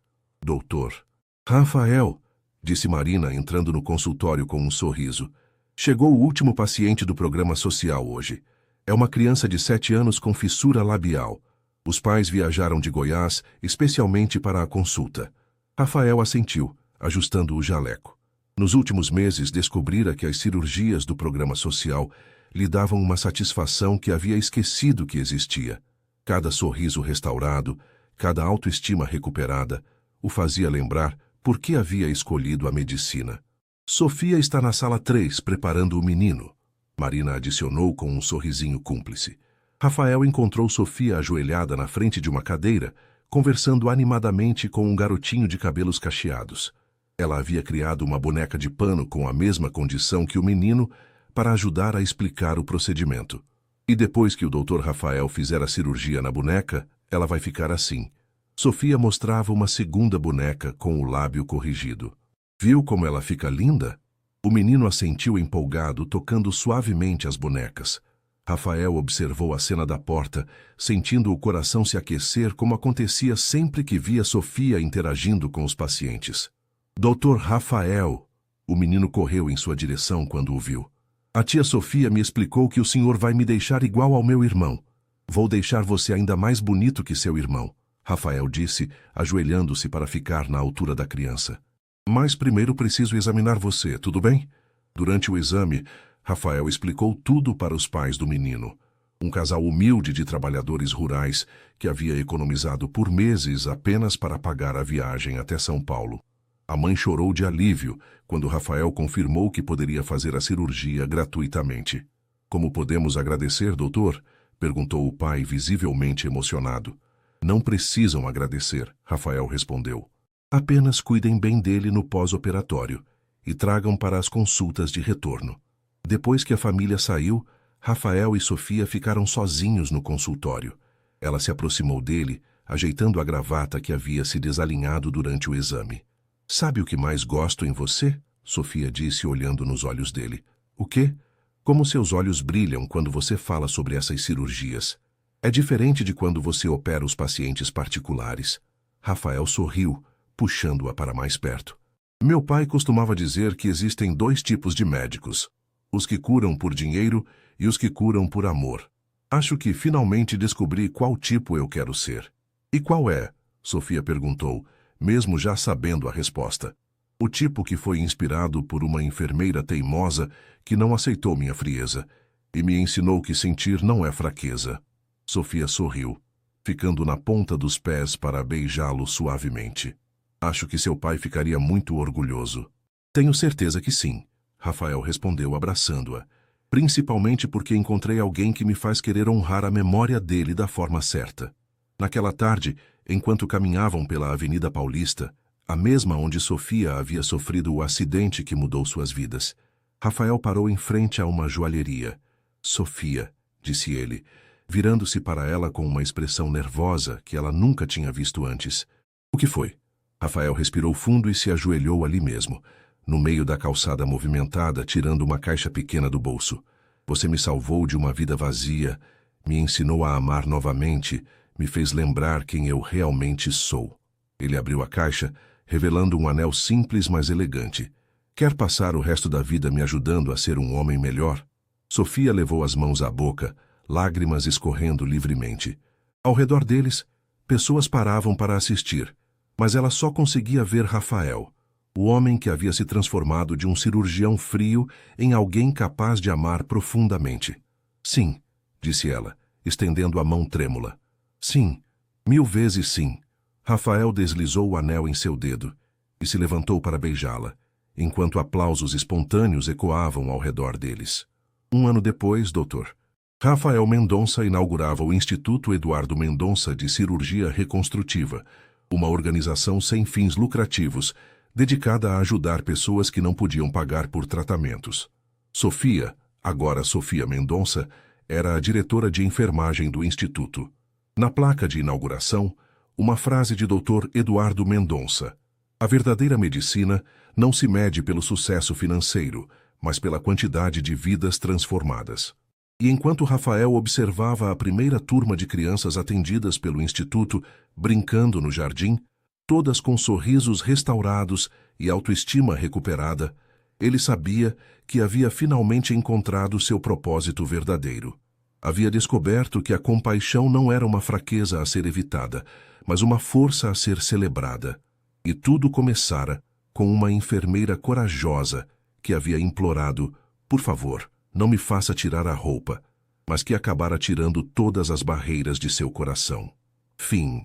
Doutor. Rafael, disse Marina entrando no consultório com um sorriso. Chegou o último paciente do programa social hoje. É uma criança de 7 anos com fissura labial. Os pais viajaram de Goiás especialmente para a consulta. Rafael assentiu, ajustando o jaleco. Nos últimos meses descobrira que as cirurgias do programa social lhe davam uma satisfação que havia esquecido que existia. Cada sorriso restaurado, cada autoestima recuperada, o fazia lembrar por que havia escolhido a medicina. Sofia está na sala 3 preparando o menino, Marina adicionou com um sorrisinho cúmplice. Rafael encontrou Sofia ajoelhada na frente de uma cadeira, conversando animadamente com um garotinho de cabelos cacheados. Ela havia criado uma boneca de pano com a mesma condição que o menino para ajudar a explicar o procedimento. E depois que o Dr. Rafael fizer a cirurgia na boneca, ela vai ficar assim. Sofia mostrava uma segunda boneca com o lábio corrigido. Viu como ela fica linda? O menino assentiu empolgado, tocando suavemente as bonecas. Rafael observou a cena da porta, sentindo o coração se aquecer como acontecia sempre que via Sofia interagindo com os pacientes. Doutor Rafael! O menino correu em sua direção quando o viu. A tia Sofia me explicou que o senhor vai me deixar igual ao meu irmão. Vou deixar você ainda mais bonito que seu irmão, Rafael disse, ajoelhando-se para ficar na altura da criança. Mas primeiro preciso examinar você, tudo bem? Durante o exame, Rafael explicou tudo para os pais do menino. Um casal humilde de trabalhadores rurais que havia economizado por meses apenas para pagar a viagem até São Paulo. A mãe chorou de alívio quando Rafael confirmou que poderia fazer a cirurgia gratuitamente. Como podemos agradecer, doutor? Perguntou o pai, visivelmente emocionado. Não precisam agradecer, Rafael respondeu. Apenas cuidem bem dele no pós-operatório e tragam para as consultas de retorno. Depois que a família saiu, Rafael e Sofia ficaram sozinhos no consultório. Ela se aproximou dele, ajeitando a gravata que havia se desalinhado durante o exame. Sabe o que mais gosto em você? Sofia disse olhando nos olhos dele. O quê? Como seus olhos brilham quando você fala sobre essas cirurgias. É diferente de quando você opera os pacientes particulares. Rafael sorriu, puxando-a para mais perto. Meu pai costumava dizer que existem dois tipos de médicos: os que curam por dinheiro e os que curam por amor. Acho que finalmente descobri qual tipo eu quero ser. E qual é? Sofia perguntou, mesmo já sabendo a resposta. O tipo que foi inspirado por uma enfermeira teimosa que não aceitou minha frieza e me ensinou que sentir não é fraqueza. Sofia sorriu, ficando na ponta dos pés para beijá-lo suavemente. Acho que seu pai ficaria muito orgulhoso. Tenho certeza que sim, Rafael respondeu abraçando-a. Principalmente porque encontrei alguém que me faz querer honrar a memória dele da forma certa. Naquela tarde, enquanto caminhavam pela Avenida Paulista, a mesma onde Sofia havia sofrido o acidente que mudou suas vidas, Rafael parou em frente a uma joalheria. Sofia, disse ele, virando-se para ela com uma expressão nervosa que ela nunca tinha visto antes. O que foi? Rafael respirou fundo e se ajoelhou ali mesmo, no meio da calçada movimentada, tirando uma caixa pequena do bolso. Você me salvou de uma vida vazia, me ensinou a amar novamente, me fez lembrar quem eu realmente sou. Ele abriu a caixa, revelando um anel simples, mas elegante. Quer passar o resto da vida me ajudando a ser um homem melhor? Sofia levou as mãos à boca, lágrimas escorrendo livremente. Ao redor deles, pessoas paravam para assistir, mas ela só conseguia ver Rafael, o homem que havia se transformado de um cirurgião frio em alguém capaz de amar profundamente. Sim, disse ela, estendendo a mão trêmula. Sim, 1000 vezes sim. Rafael deslizou o anel em seu dedo e se levantou para beijá-la, enquanto aplausos espontâneos ecoavam ao redor deles. 1 ano depois, doutor Rafael Mendonça inaugurava o Instituto Eduardo Mendonça de Cirurgia Reconstrutiva, uma organização sem fins lucrativos, dedicada a ajudar pessoas que não podiam pagar por tratamentos. Sofia, agora Sofia Mendonça, era a diretora de enfermagem do Instituto. Na placa de inauguração, uma frase de Dr. Eduardo Mendonça: a verdadeira medicina não se mede pelo sucesso financeiro, mas pela quantidade de vidas transformadas. E enquanto Rafael observava a primeira turma de crianças atendidas pelo Instituto, brincando no jardim, todas com sorrisos restaurados e autoestima recuperada, ele sabia que havia finalmente encontrado seu propósito verdadeiro. Havia descoberto que a compaixão não era uma fraqueza a ser evitada, mas uma força a ser celebrada. E tudo começara com uma enfermeira corajosa que havia implorado: por favor, não me faça tirar a roupa, mas que acabara tirando todas as barreiras de seu coração. Fim.